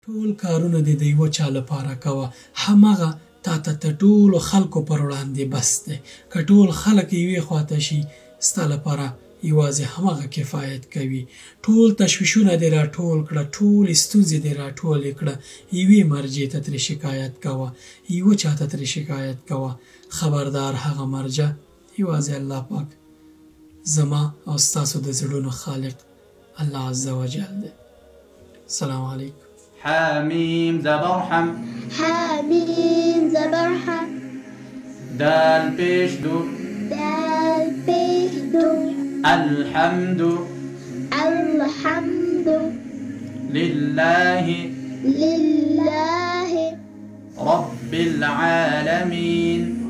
ټول کارونه دې د یوه چا لپاره کوه، هماغه تا ته د ټولو خلکو پر وړاندې بس دی. که ټول خلک یوې خواته شي ستا لپاره یوازې هماغه کفایت کوي. ټول تشویشونه دې راټول کړه، ټولې ستونزې دې راټولې کړه، یوې مرجع ته ترې شکایت کوه، یوه چا ته ترې شکایت کوه. خبردار هغه مرجع یوازې الله پاک زما او ستاسو د زړونو خالق الله عز وجل دی. السلام علیکم. حامیم زبر حم، حامیم زبر حم، دال پیش دو، دال پیش دو، الحمد، الحمد، لله، لله، رب العالمين.